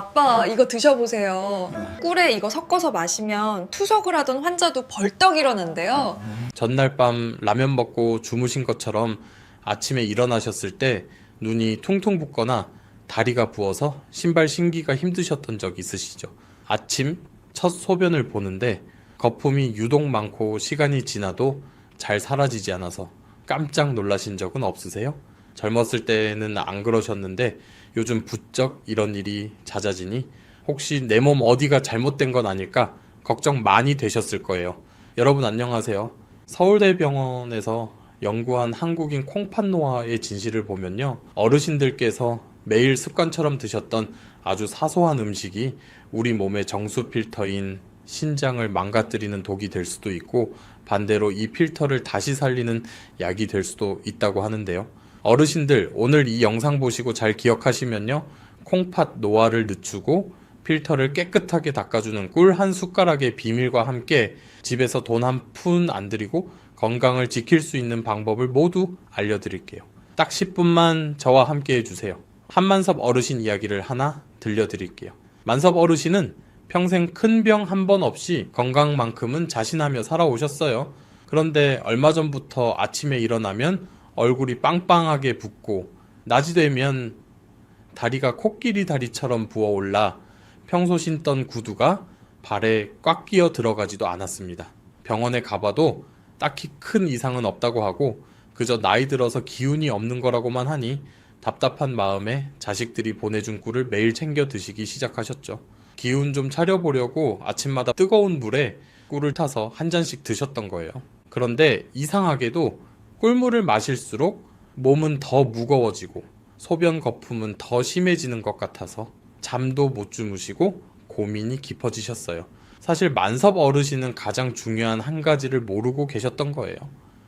아빠, 이거 드셔보세요. 꿀에 이거 섞어서 마시면 투석을 하던 환자도 벌떡 일어난대요. 전날 밤 라면 먹고 주무신 것처럼 아침에 일어나셨을 때 눈이 퉁퉁 붓거나 다리가 부어서 신발 신기가 힘드셨던 적 있으시죠? 아침 첫 소변을 보는데 거품이 유독 많고 시간이 지나도 잘 사라지지 않아서 깜짝 놀라신 적은 없으세요? 젊었을 때는 안 그러셨는데 요즘 부쩍 이런 일이 잦아지니 혹시 내 몸 어디가 잘못된 건 아닐까 걱정 많이 되셨을 거예요. 여러분 안녕하세요. 서울대병원에서 연구한 한국인 콩팥 노화의 진실을 보면요. 어르신들께서 매일 습관처럼 드셨던 아주 사소한 음식이 우리 몸의 정수 필터인 신장을 망가뜨리는 독이 될 수도 있고 반대로 이 필터를 다시 살리는 약이 될 수도 있다고 하는데요. 어르신들 오늘 이 영상 보시고 잘 기억하시면요. 콩팥 노화를 늦추고 필터를 깨끗하게 닦아주는 꿀 한 숟가락의 비밀과 함께 집에서 돈 한 푼 안 들이고 건강을 지킬 수 있는 방법을 모두 알려드릴게요. 딱 10분만 저와 함께 해주세요. 한만섭 어르신 이야기를 하나 들려드릴게요. 만섭 어르신은 평생 큰 병 한 번 없이 건강만큼은 자신하며 살아오셨어요. 그런데 얼마 전부터 아침에 일어나면 얼굴이 빵빵하게 붓고 낮이 되면 다리가 코끼리 다리처럼 부어올라 평소 신던 구두가 발에 꽉 끼어 들어가지도 않았습니다. 병원에 가봐도 딱히 큰 이상은 없다고 하고 그저 나이 들어서 기운이 없는 거라고만 하니 답답한 마음에 자식들이 보내준 꿀을 매일 챙겨 드시기 시작하셨죠. 기운 좀 차려보려고 아침마다 뜨거운 물에 꿀을 타서 한 잔씩 드셨던 거예요. 그런데 이상하게도 꿀물을 마실수록 몸은 더 무거워지고 소변 거품은 더 심해지는 것 같아서 잠도 못 주무시고 고민이 깊어지셨어요. 사실 만섭 어르신은 가장 중요한 한 가지를 모르고 계셨던 거예요.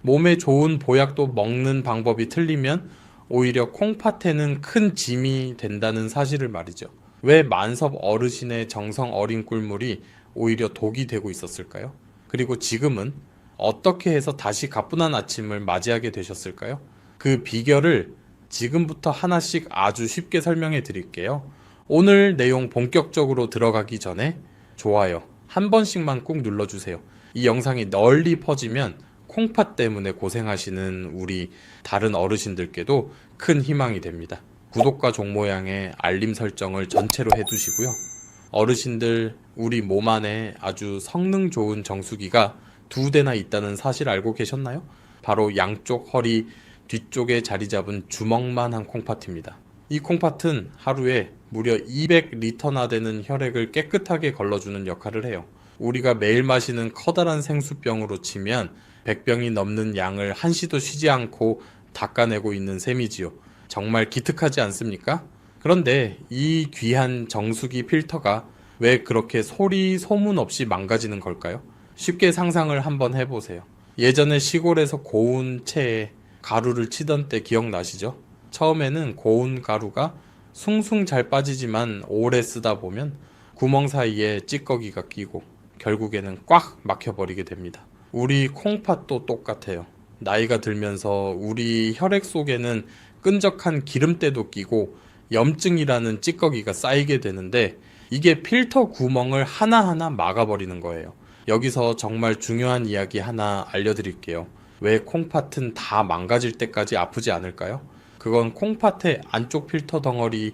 몸에 좋은 보약도 먹는 방법이 틀리면 오히려 콩팥에는 큰 짐이 된다는 사실을 말이죠. 왜 만섭 어르신의 정성 어린 꿀물이 오히려 독이 되고 있었을까요? 그리고 지금은 어떻게 해서 다시 가뿐한 아침을 맞이하게 되셨을까요? 그 비결을 지금부터 하나씩 아주 쉽게 설명해 드릴게요. 오늘 내용 본격적으로 들어가기 전에 좋아요 한 번씩만 꼭 눌러주세요. 이 영상이 널리 퍼지면 콩팥 때문에 고생하시는 우리 다른 어르신들께도 큰 희망이 됩니다. 구독과 종 모양의 알림 설정을 전체로 해두시고요. 어르신들 우리 몸 안에 아주 성능 좋은 정수기가 2대나 있다는 사실 알고 계셨나요? 바로 양쪽 허리 뒤쪽에 자리 잡은 주먹만한 콩팥입니다. 이 콩팥은 하루에 무려 200리터나 되는 혈액을 깨끗하게 걸러주는 역할을 해요. 우리가 매일 마시는 커다란 생수병으로 치면 100병이 넘는 양을 한시도 쉬지 않고 닦아내고 있는 셈이지요. 정말 기특하지 않습니까? 그런데 이 귀한 정수기 필터가 왜 그렇게 소리 소문 없이 망가지는 걸까요? 쉽게 상상을 한번 해보세요. 예전에 시골에서 고운 채에 가루를 치던 때 기억나시죠? 처음에는 고운 가루가 숭숭 잘 빠지지만 오래 쓰다 보면 구멍 사이에 찌꺼기가 끼고 결국에는 꽉 막혀버리게 됩니다. 우리 콩팥도 똑같아요. 나이가 들면서 우리 혈액 속에는 끈적한 기름때도 끼고 염증이라는 찌꺼기가 쌓이게 되는데 이게 필터 구멍을 하나하나 막아버리는 거예요. 여기서 정말 중요한 이야기 하나 알려드릴게요. 왜 콩팥은 다 망가질 때까지 아프지 않을까요? 그건 콩팥의 안쪽 필터 덩어리는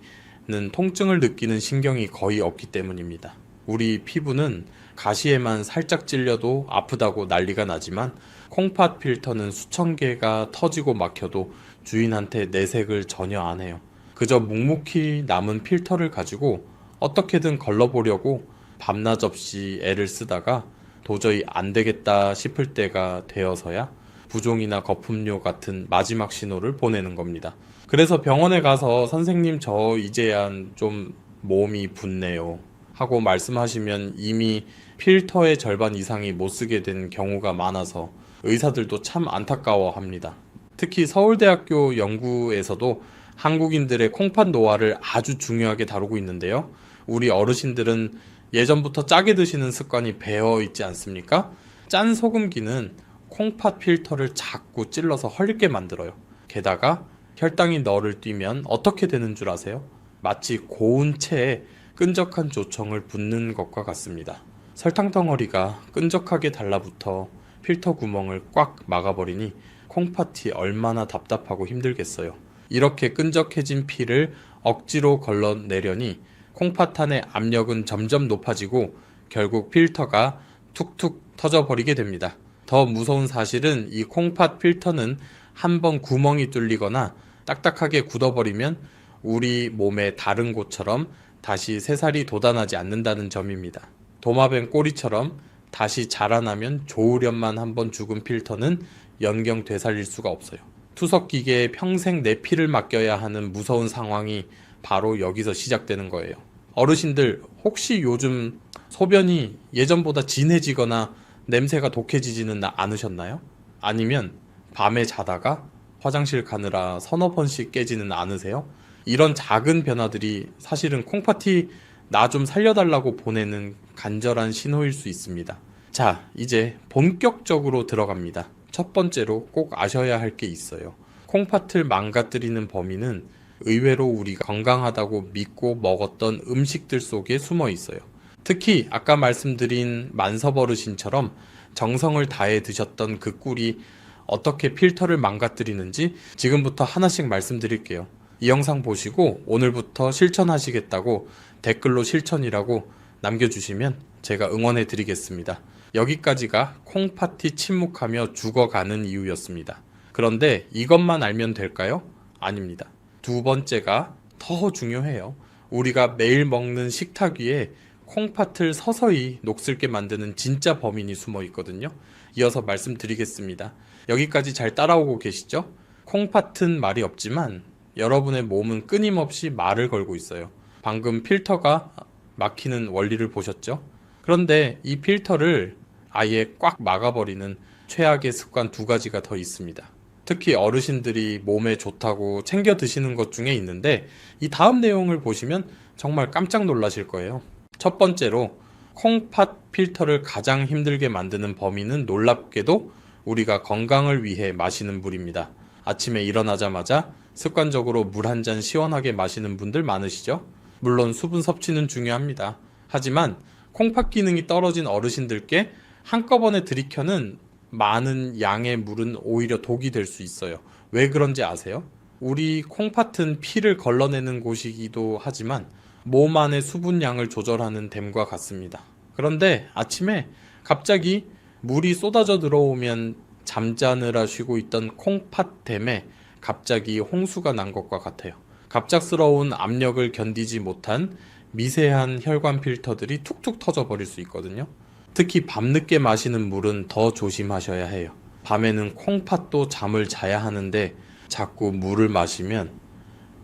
통증을 느끼는 신경이 거의 없기 때문입니다. 우리 피부는 가시에만 살짝 찔려도 아프다고 난리가 나지만 콩팥 필터는 수천 개가 터지고 막혀도 주인한테 내색을 전혀 안 해요. 그저 묵묵히 남은 필터를 가지고 어떻게든 걸러보려고 밤낮 없이 애를 쓰다가 도저히 안 되겠다 싶을 때가 되어서야 부종이나 거품료 같은 마지막 신호를 보내는 겁니다. 그래서 병원에 가서 선생님 저 이제야 좀 몸이 붓네요 하고 말씀하시면 이미 필터의 절반 이상이 못 쓰게 된 경우가 많아서 의사들도 참 안타까워합니다. 특히 서울대학교 연구에서도 한국인들의 콩팥 노화를 아주 중요하게 다루고 있는데요. 우리 어르신들은 예전부터 짜게 드시는 습관이 배어 있지 않습니까? 짠 소금기는 콩팥 필터를 자꾸 찔러서 헐게 만들어요. 게다가 혈당이 너를 뛰면 어떻게 되는 줄 아세요? 마치 고운 채에 끈적한 조청을 붓는 것과 같습니다. 설탕 덩어리가 끈적하게 달라붙어 필터 구멍을 꽉 막아버리니 콩팥이 얼마나 답답하고 힘들겠어요. 이렇게 끈적해진 피를 억지로 걸러내려니 콩팥 안의 압력은 점점 높아지고 결국 필터가 툭툭 터져버리게 됩니다. 더 무서운 사실은 이 콩팥 필터는 한번 구멍이 뚫리거나 딱딱하게 굳어버리면 우리 몸의 다른 곳처럼 다시 새살이 돋아나지 않는다는 점입니다. 도마뱀 꼬리처럼 다시 자라나면 좋으련만 한번 죽은 필터는 연경 되살릴 수가 없어요. 투석기계에 평생 내 피를 맡겨야 하는 무서운 상황이 바로 여기서 시작되는 거예요. 어르신들 혹시 요즘 소변이 예전보다 진해지거나 냄새가 독해지지는 않으셨나요? 아니면 밤에 자다가 화장실 가느라 서너 번씩 깨지는 않으세요? 이런 작은 변화들이 사실은 콩팥이 나 좀 살려달라고 보내는 간절한 신호일 수 있습니다. 자, 이제 본격적으로 들어갑니다. 첫 번째로 꼭 아셔야 할 게 있어요. 콩팥을 망가뜨리는 범인은 의외로 우리가 건강하다고 믿고 먹었던 음식들 속에 숨어 있어요. 특히 아까 말씀드린 만섭어르신처럼 정성을 다해 드셨던 그 꿀이 어떻게 필터를 망가뜨리는지 지금부터 하나씩 말씀드릴게요. 이 영상 보시고 오늘부터 실천하시겠다고 댓글로 실천이라고 남겨주시면 제가 응원해 드리겠습니다. 여기까지가 콩팥이 침묵하며 죽어가는 이유였습니다. 그런데 이것만 알면 될까요? 아닙니다. 두 번째가 더 중요해요. 우리가 매일 먹는 식탁 위에 콩팥을 서서히 녹슬게 만드는 진짜 범인이 숨어 있거든요. 이어서 말씀드리겠습니다. 여기까지 잘 따라오고 계시죠? 콩팥은 말이 없지만 여러분의 몸은 끊임없이 말을 걸고 있어요. 방금 필터가 막히는 원리를 보셨죠? 그런데 이 필터를 아예 꽉 막아버리는 최악의 습관 두 가지가 더 있습니다. 특히 어르신들이 몸에 좋다고 챙겨 드시는 것 중에 있는데 이 다음 내용을 보시면 정말 깜짝 놀라실 거예요. 첫 번째로 콩팥 필터를 가장 힘들게 만드는 범인은 놀랍게도 우리가 건강을 위해 마시는 물입니다. 아침에 일어나자마자 습관적으로 물 한 잔 시원하게 마시는 분들 많으시죠? 물론 수분 섭취는 중요합니다. 하지만 콩팥 기능이 떨어진 어르신들께 한꺼번에 들이켜는 많은 양의 물은 오히려 독이 될 수 있어요. 왜 그런지 아세요? 우리 콩팥은 피를 걸러내는 곳이기도 하지만 몸 안의 수분량을 조절하는 댐과 같습니다. 그런데 아침에 갑자기 물이 쏟아져 들어오면 잠자느라 쉬고 있던 콩팥 댐에 갑자기 홍수가 난 것과 같아요. 갑작스러운 압력을 견디지 못한 미세한 혈관 필터들이 툭툭 터져버릴 수 있거든요. 특히 밤늦게 마시는 물은 더 조심하셔야 해요. 밤에는 콩팥도 잠을 자야 하는데 자꾸 물을 마시면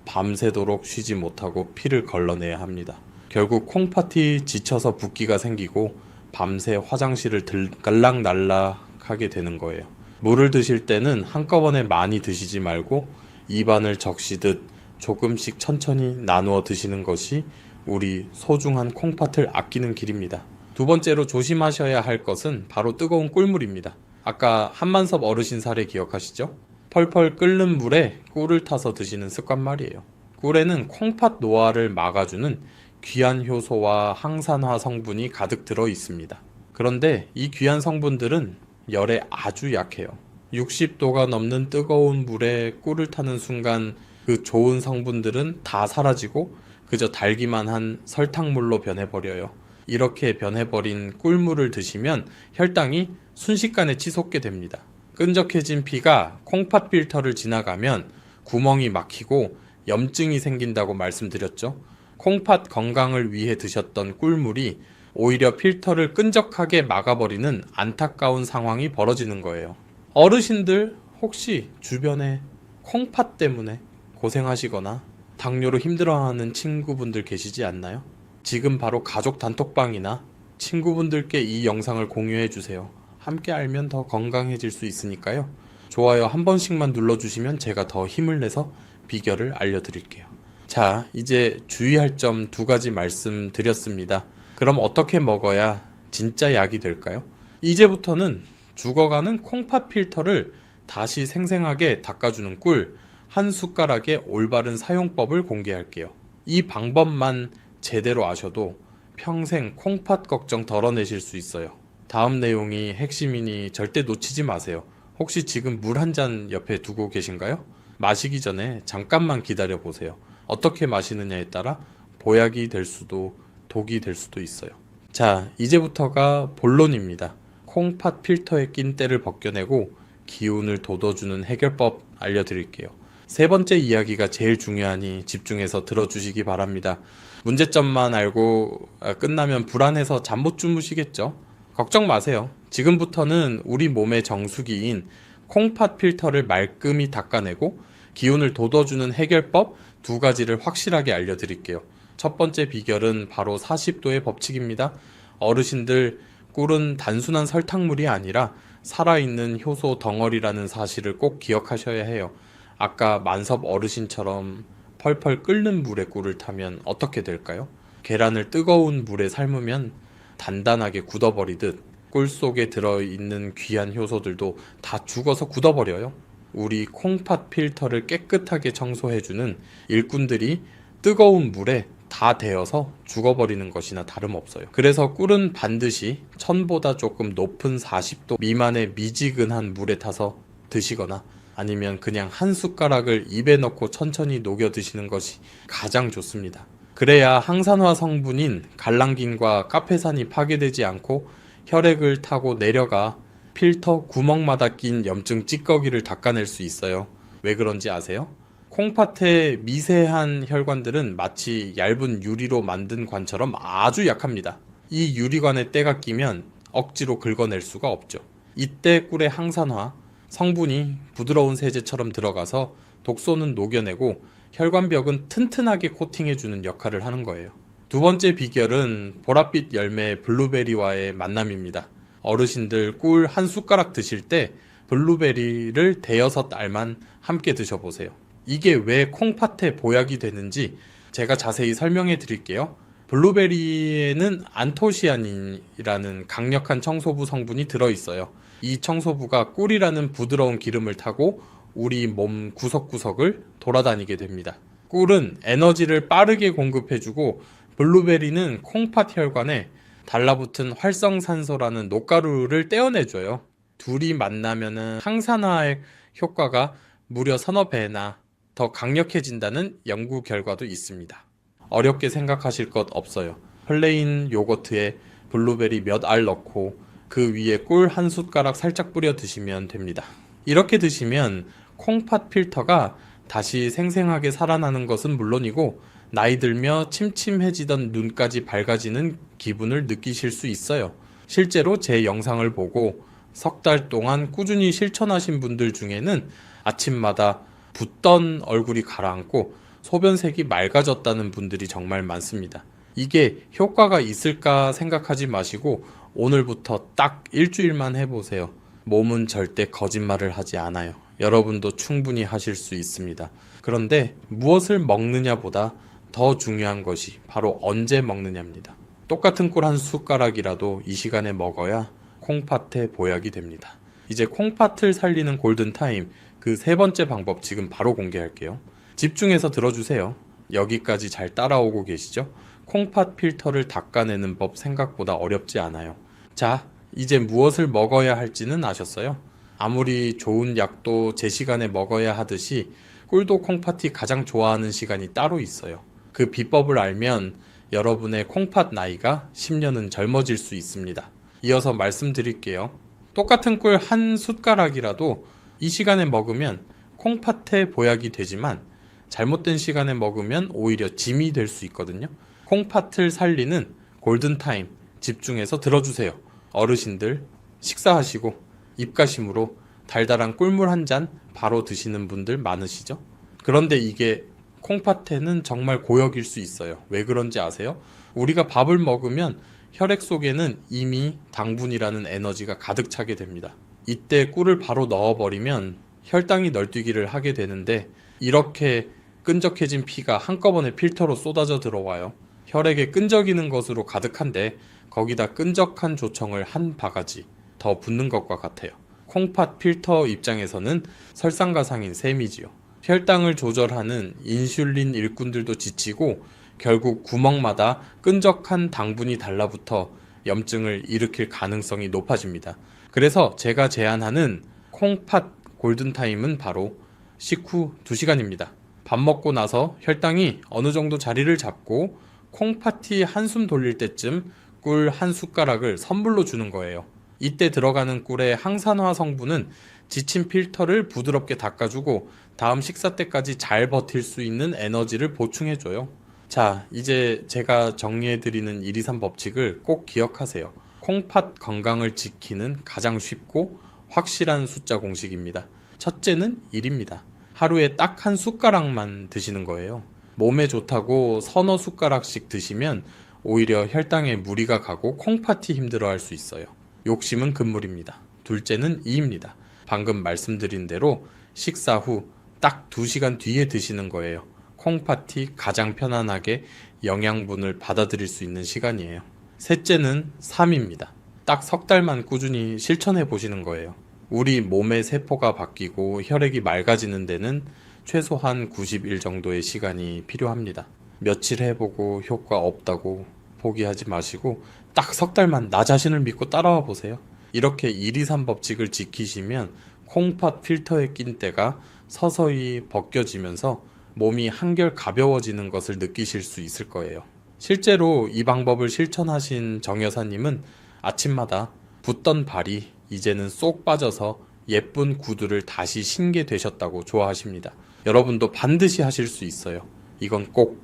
밤새도록 쉬지 못하고 피를 걸러내야 합니다. 결국 콩팥이 지쳐서 붓기가 생기고 밤새 화장실을 들갈락날락하게 되는 거예요. 물을 드실 때는 한꺼번에 많이 드시지 말고 입안을 적시듯 조금씩 천천히 나누어 드시는 것이 우리 소중한 콩팥을 아끼는 길입니다. 두 번째로 조심하셔야 할 것은 바로 뜨거운 꿀물입니다. 아까 한만섭 어르신 사례 기억하시죠? 펄펄 끓는 물에 꿀을 타서 드시는 습관 말이에요. 꿀에는 콩팥 노화를 막아주는 귀한 효소와 항산화 성분이 가득 들어 있습니다. 그런데 이 귀한 성분들은 열에 아주 약해요. 60도가 넘는 뜨거운 물에 꿀을 타는 순간 그 좋은 성분들은 다 사라지고 그저 달기만 한 설탕물로 변해버려요. 이렇게 변해버린 꿀물을 드시면 혈당이 순식간에 치솟게 됩니다. 끈적해진 피가 콩팥 필터를 지나가면 구멍이 막히고 염증이 생긴다고 말씀드렸죠. 콩팥 건강을 위해 드셨던 꿀물이 오히려 필터를 끈적하게 막아버리는 안타까운 상황이 벌어지는 거예요. 어르신들 혹시 주변에 콩팥 때문에 고생하시거나 당뇨로 힘들어하는 친구분들 계시지 않나요? 지금 바로 가족 단톡방이나 친구분들께 이 영상을 공유해 주세요. 함께 알면 더 건강해질 수 있으니까요. 좋아요 한 번씩만 눌러주시면 제가 더 힘을 내서 비결을 알려드릴게요. 자, 이제 주의할 점 두 가지 말씀드렸습니다. 그럼 어떻게 먹어야 진짜 약이 될까요? 이제부터는 죽어가는 콩팥 필터를 다시 생생하게 닦아주는 꿀 한 숟가락의 올바른 사용법을 공개할게요. 이 방법만 제대로 아셔도 평생 콩팥 걱정 덜어내실 수 있어요. 다음 내용이 핵심이니 절대 놓치지 마세요. 혹시 지금 물 한 잔 옆에 두고 계신가요? 마시기 전에 잠깐만 기다려 보세요. 어떻게 마시느냐에 따라 보약이 될 수도 독이 될 수도 있어요. 자, 이제부터가 본론입니다. 콩팥 필터에 낀 때를 벗겨내고 기운을 돋워주는 해결법 알려드릴게요. 세 번째 이야기가 제일 중요하니 집중해서 들어주시기 바랍니다. 문제점만 알고 끝나면 불안해서 잠 못 주무시겠죠? 걱정 마세요. 지금부터는 우리 몸의 정수기인 콩팥 필터를 말끔히 닦아내고 기운을 돋워주는 해결법 두 가지를 확실하게 알려드릴게요. 첫 번째 비결은 바로 40도의 법칙입니다. 어르신들, 꿀은 단순한 설탕물이 아니라 살아있는 효소 덩어리라는 사실을 꼭 기억하셔야 해요. 아까 만섭 어르신처럼 펄펄 끓는 물에 꿀을 타면 어떻게 될까요? 계란을 뜨거운 물에 삶으면 단단하게 굳어버리듯 꿀 속에 들어있는 귀한 효소들도 다 죽어서 굳어버려요. 우리 콩팥 필터를 깨끗하게 청소해주는 일꾼들이 뜨거운 물에 다 데어서 죽어버리는 것이나 다름없어요. 그래서 꿀은 반드시 1000보다 조금 높은 40도 미만의 미지근한 물에 타서 드시거나 아니면 그냥 한 숟가락을 입에 넣고 천천히 녹여 드시는 것이 가장 좋습니다. 그래야 항산화 성분인 갈랑긴과 카페산이 파괴되지 않고 혈액을 타고 내려가 필터 구멍마다 낀 염증 찌꺼기를 닦아낼 수 있어요. 왜 그런지 아세요? 콩팥의 미세한 혈관들은 마치 얇은 유리로 만든 관처럼 아주 약합니다. 이 유리관에 때가 끼면 억지로 긁어낼 수가 없죠. 이때 꿀의 항산화 성분이 부드러운 세제처럼 들어가서 독소는 녹여내고 혈관벽은 튼튼하게 코팅해주는 역할을 하는 거예요. 두 번째 비결은 보랏빛 열매 블루베리와의 만남입니다. 어르신들 꿀 한 숟가락 드실 때 블루베리를 대여섯 알만 함께 드셔보세요. 이게 왜 콩팥에 보약이 되는지 제가 자세히 설명해 드릴게요. 블루베리에는 안토시아닌이라는 강력한 청소부 성분이 들어있어요. 이 청소부가 꿀이라는 부드러운 기름을 타고 우리 몸 구석구석을 돌아다니게 됩니다. 꿀은 에너지를 빠르게 공급해주고 블루베리는 콩팥 혈관에 달라붙은 활성산소라는 녹가루를 떼어내줘요. 둘이 만나면은 항산화의 효과가 무려 서너 배나 더 강력해진다는 연구 결과도 있습니다. 어렵게 생각하실 것 없어요. 플레인 요거트에 블루베리 몇 알 넣고 그 위에 꿀 한 숟가락 살짝 뿌려 드시면 됩니다. 이렇게 드시면 콩팥 필터가 다시 생생하게 살아나는 것은 물론이고 나이 들며 침침해지던 눈까지 밝아지는 기분을 느끼실 수 있어요. 실제로 제 영상을 보고 석 달 동안 꾸준히 실천하신 분들 중에는 아침마다 붓던 얼굴이 가라앉고 소변색이 맑아졌다는 분들이 정말 많습니다. 이게 효과가 있을까 생각하지 마시고 오늘부터 딱 일주일만 해보세요. 몸은 절대 거짓말을 하지 않아요. 여러분도 충분히 하실 수 있습니다. 그런데 무엇을 먹느냐보다 더 중요한 것이 바로 언제 먹느냐입니다. 똑같은 꿀 한 숟가락이라도 이 시간에 먹어야 콩팥에 보약이 됩니다. 이제 콩팥을 살리는 골든타임 그 세 번째 방법 지금 바로 공개할게요. 집중해서 들어주세요. 여기까지 잘 따라오고 계시죠? 콩팥 필터를 닦아내는 법 생각보다 어렵지 않아요. 자, 이제 무엇을 먹어야 할지는 아셨어요? 아무리 좋은 약도 제 시간에 먹어야 하듯이 꿀도 콩팥이 가장 좋아하는 시간이 따로 있어요. 그 비법을 알면 여러분의 콩팥 나이가 10년은 젊어질 수 있습니다. 이어서 말씀드릴게요. 똑같은 꿀 한 숟가락이라도 이 시간에 먹으면 콩팥에 보약이 되지만 잘못된 시간에 먹으면 오히려 짐이 될 수 있거든요. 콩팥을 살리는 골든타임 집중해서 들어주세요. 어르신들 식사하시고 입가심으로 달달한 꿀물 한 잔 바로 드시는 분들 많으시죠? 그런데 이게 콩팥에는 정말 고역일 수 있어요. 왜 그런지 아세요? 우리가 밥을 먹으면 혈액 속에는 이미 당분이라는 에너지가 가득 차게 됩니다. 이때 꿀을 바로 넣어버리면 혈당이 널뛰기를 하게 되는데 이렇게 끈적해진 피가 한꺼번에 필터로 쏟아져 들어와요. 혈액에 끈적이는 것으로 가득한데 거기다 끈적한 조청을 한 바가지 더 붓는 것과 같아요. 콩팥 필터 입장에서는 설상가상인 셈이지요. 혈당을 조절하는 인슐린 일꾼들도 지치고 결국 구멍마다 끈적한 당분이 달라붙어 염증을 일으킬 가능성이 높아집니다. 그래서 제가 제안하는 콩팥 골든타임은 바로 식후 2시간입니다. 밥 먹고 나서 혈당이 어느 정도 자리를 잡고 콩팥이 한숨 돌릴 때쯤 꿀 한 숟가락을 선물로 주는 거예요. 이때 들어가는 꿀의 항산화 성분은 지친 필터를 부드럽게 닦아주고 다음 식사 때까지 잘 버틸 수 있는 에너지를 보충해줘요. 자, 이제 제가 정리해드리는 123 법칙을 꼭 기억하세요. 콩팥 건강을 지키는 가장 쉽고 확실한 숫자 공식입니다. 첫째는 1입니다. 하루에 딱 한 숟가락만 드시는 거예요. 몸에 좋다고 서너 숟가락씩 드시면 오히려 혈당에 무리가 가고 콩팥이 힘들어할 수 있어요. 욕심은 금물입니다. 둘째는 2입니다. 방금 말씀드린 대로 식사 후 딱 2시간 뒤에 드시는 거예요. 콩팥이 가장 편안하게 영양분을 받아들일 수 있는 시간이에요. 셋째는 3입니다. 딱 석 달만 꾸준히 실천해 보시는 거예요. 우리 몸의 세포가 바뀌고 혈액이 맑아지는 데는 최소한 90일 정도의 시간이 필요합니다. 며칠 해보고 효과 없다고 포기하지 마시고 딱 석 달만 나 자신을 믿고 따라와 보세요. 이렇게 123 법칙을 지키시면 콩팥 필터에 낀 때가 서서히 벗겨지면서 몸이 한결 가벼워지는 것을 느끼실 수 있을 거예요. 실제로 이 방법을 실천하신 정 여사님은 아침마다 붓던 발이 이제는 쏙 빠져서 예쁜 구두를 다시 신게 되셨다고 좋아하십니다. 여러분도 반드시 하실 수 있어요. 이건 꼭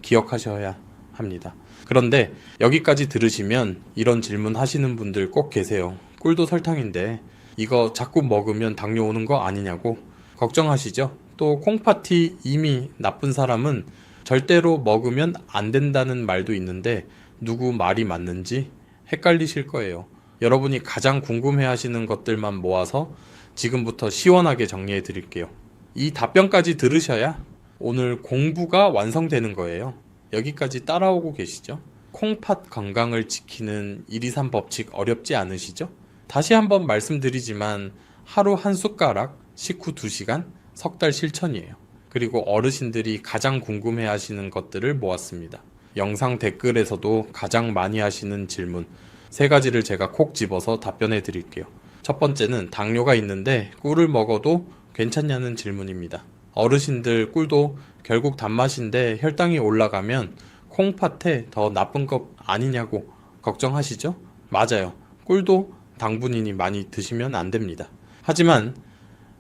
기억하셔야 합니다. 그런데 여기까지 들으시면 이런 질문 하시는 분들 꼭 계세요. 꿀도 설탕인데 이거 자꾸 먹으면 당뇨 오는 거 아니냐고 걱정하시죠? 또 콩팥이 이미 나쁜 사람은 절대로 먹으면 안 된다는 말도 있는데 누구 말이 맞는지 헷갈리실 거예요. 여러분이 가장 궁금해 하시는 것들만 모아서 지금부터 시원하게 정리해 드릴게요. 이 답변까지 들으셔야 오늘 공부가 완성되는 거예요. 여기까지 따라오고 계시죠? 콩팥 건강을 지키는 123 법칙 어렵지 않으시죠? 다시 한번 말씀드리지만 하루 한 숟가락, 식후 2시간, 석 달 실천이에요. 그리고 어르신들이 가장 궁금해 하시는 것들을 모았습니다. 영상 댓글에서도 가장 많이 하시는 질문 3가지를 제가 콕 집어서 답변해 드릴게요. 첫 번째는 당뇨가 있는데 꿀을 먹어도 괜찮냐는 질문입니다. 어르신들 꿀도 결국 단맛인데 혈당이 올라가면 콩팥에 더 나쁜 것 아니냐고 걱정하시죠? 맞아요. 꿀도 당분이니 많이 드시면 안 됩니다. 하지만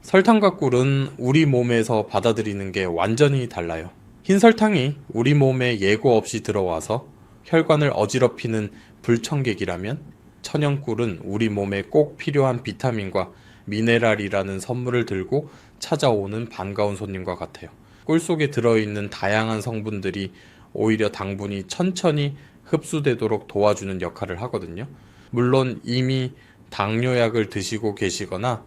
설탕과 꿀은 우리 몸에서 받아들이는 게 완전히 달라요. 흰 설탕이 우리 몸에 예고 없이 들어와서 혈관을 어지럽히는 불청객이라면 천연꿀은 우리 몸에 꼭 필요한 비타민과 미네랄이라는 선물을 들고 찾아오는 반가운 손님과 같아요. 꿀 속에 들어있는 다양한 성분들이 오히려 당분이 천천히 흡수되도록 도와주는 역할을 하거든요. 물론 이미 당뇨약을 드시고 계시거나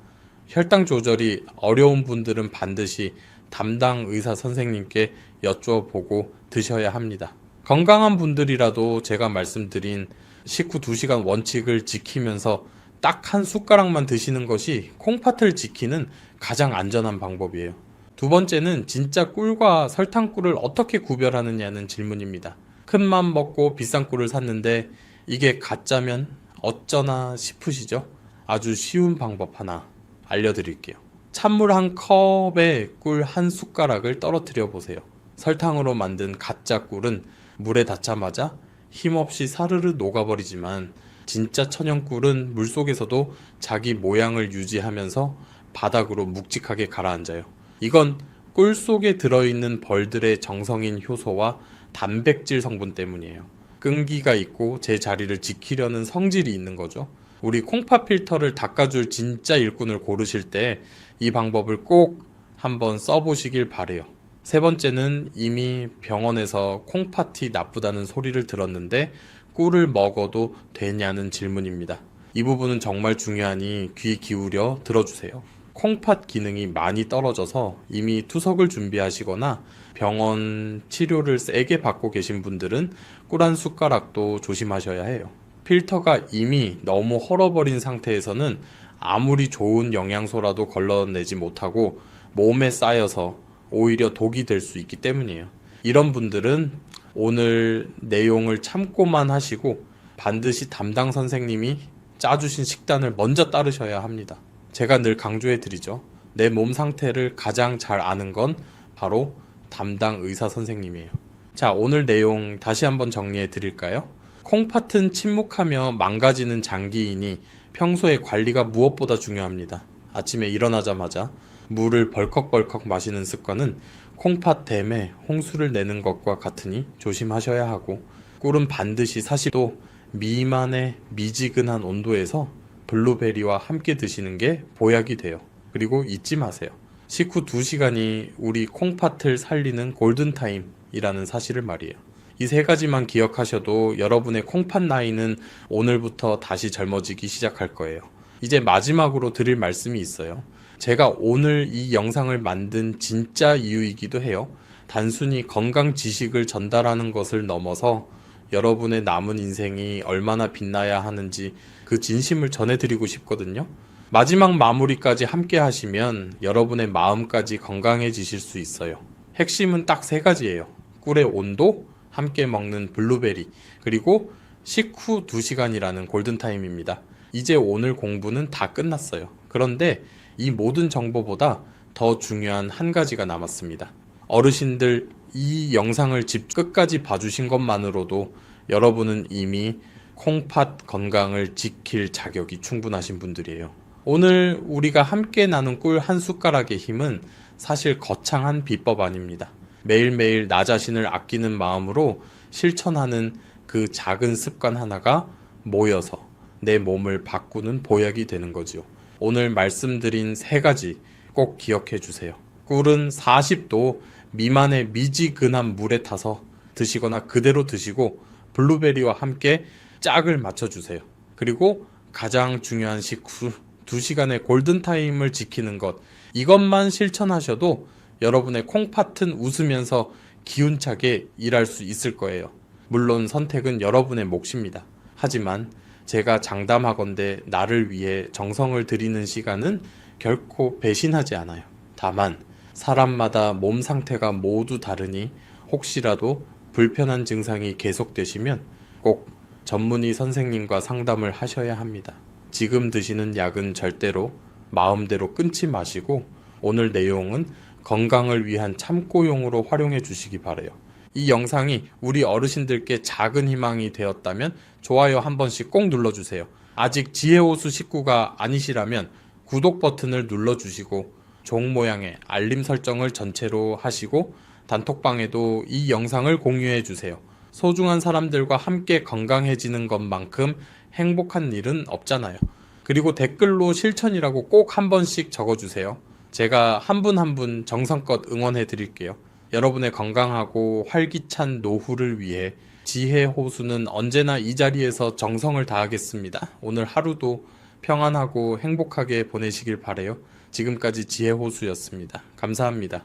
혈당 조절이 어려운 분들은 반드시 담당 의사 선생님께 여쭤보고 드셔야 합니다. 건강한 분들이라도 제가 말씀드린 식후 2시간 원칙을 지키면서 딱 한 숟가락만 드시는 것이 콩팥을 지키는 가장 안전한 방법이에요. 두 번째는 진짜 꿀과 설탕꿀을 어떻게 구별하느냐는 질문입니다. 큰맘 먹고 비싼 꿀을 샀는데 이게 가짜면 어쩌나 싶으시죠? 아주 쉬운 방법 하나 알려드릴게요. 찬물 한 컵에 꿀 한 숟가락을 떨어뜨려 보세요. 설탕으로 만든 가짜 꿀은 물에 닿자마자 힘없이 사르르 녹아버리지만 진짜 천연꿀은 물속에서도 자기 모양을 유지하면서 바닥으로 묵직하게 가라앉아요. 이건 꿀 속에 들어있는 벌들의 정성인 효소와 단백질 성분 때문이에요. 끈기가 있고 제 자리를 지키려는 성질이 있는 거죠. 우리 콩팥 필터를 닦아줄 진짜 일꾼을 고르실 때 이 방법을 꼭 한번 써보시길 바래요. 세 번째는 이미 병원에서 콩팥이 나쁘다는 소리를 들었는데 꿀을 먹어도 되냐는 질문입니다. 이 부분은 정말 중요하니 귀 기울여 들어주세요. 콩팥 기능이 많이 떨어져서 이미 투석을 준비하시거나 병원 치료를 세게 받고 계신 분들은 꿀 한 숟가락도 조심하셔야 해요. 필터가 이미 너무 헐어버린 상태에서는 아무리 좋은 영양소라도 걸러내지 못하고 몸에 쌓여서 오히려 독이 될 수 있기 때문이에요. 이런 분들은 오늘 내용을 참고만 하시고 반드시 담당 선생님이 짜주신 식단을 먼저 따르셔야 합니다. 제가 늘 강조해 드리죠. 내 몸 상태를 가장 잘 아는 건 바로 담당 의사 선생님이에요. 자, 오늘 내용 다시 한번 정리해 드릴까요? 콩팥은 침묵하며 망가지는 장기이니 평소에 관리가 무엇보다 중요합니다. 아침에 일어나자마자 물을 벌컥벌컥 마시는 습관은 콩팥댐에 홍수를 내는 것과 같으니 조심하셔야 하고, 꿀은 반드시 40도 미만의 미지근한 온도에서 블루베리와 함께 드시는 게 보약이 돼요. 그리고 잊지 마세요. 식후 2시간이 우리 콩팥을 살리는 골든타임이라는 사실을 말이에요. 이 3가지만 기억하셔도 여러분의 콩팥 나이는 오늘부터 다시 젊어지기 시작할 거예요. 이제 마지막으로 드릴 말씀이 있어요. 제가 오늘 이 영상을 만든 진짜 이유이기도 해요. 단순히 건강 지식을 전달하는 것을 넘어서 여러분의 남은 인생이 얼마나 빛나야 하는지 그 진심을 전해드리고 싶거든요. 마지막 마무리까지 함께 하시면 여러분의 마음까지 건강해지실 수 있어요. 핵심은 딱 3가지예요. 꿀의 온도, 함께 먹는 블루베리, 그리고 식후 2시간이라는 골든타임입니다. 이제 오늘 공부는 다 끝났어요. 그런데 이 모든 정보보다 더 중요한 한 가지가 남았습니다. 어르신들, 이 영상을 집 끝까지 봐주신 것만으로도 여러분은 이미 콩팥 건강을 지킬 자격이 충분하신 분들이에요. 오늘 우리가 함께 나눈 꿀 한 숟가락의 힘은 사실 거창한 비법 아닙니다. 매일매일 나 자신을 아끼는 마음으로 실천하는 그 작은 습관 하나가 모여서 내 몸을 바꾸는 보약이 되는 거죠. 오늘 말씀드린 3가지 꼭 기억해 주세요. 꿀은 40도 미만의 미지근한 물에 타서 드시거나 그대로 드시고, 블루베리와 함께 짝을 맞춰주세요. 그리고 가장 중요한 식후 2시간의 골든타임을 지키는 것, 이것만 실천하셔도 여러분의 콩팥은 웃으면서 기운차게 일할 수 있을 거예요. 물론 선택은 여러분의 몫입니다. 하지만 제가 장담하건대 나를 위해 정성을 들이는 시간은 결코 배신하지 않아요. 다만 사람마다 몸 상태가 모두 다르니 혹시라도 불편한 증상이 계속되시면 꼭 전문의 선생님과 상담을 하셔야 합니다. 지금 드시는 약은 절대로 마음대로 끊지 마시고 오늘 내용은 건강을 위한 참고용으로 활용해 주시기 바라요. 이 영상이 우리 어르신들께 작은 희망이 되었다면 좋아요 한 번씩 꼭 눌러주세요. 아직 지혜호수 식구가 아니시라면 구독 버튼을 눌러주시고 종 모양의 알림 설정을 전체로 하시고 단톡방에도 이 영상을 공유해 주세요. 소중한 사람들과 함께 건강해지는 것만큼 행복한 일은 없잖아요. 그리고 댓글로 실천이라고 꼭 한 번씩 적어주세요. 제가 한 분 한 분 정성껏 응원해 드릴게요. 여러분의 건강하고 활기찬 노후를 위해 지혜호수는 언제나 이 자리에서 정성을 다하겠습니다. 오늘 하루도 평안하고 행복하게 보내시길 바라요. 지금까지 지혜호수였습니다. 감사합니다.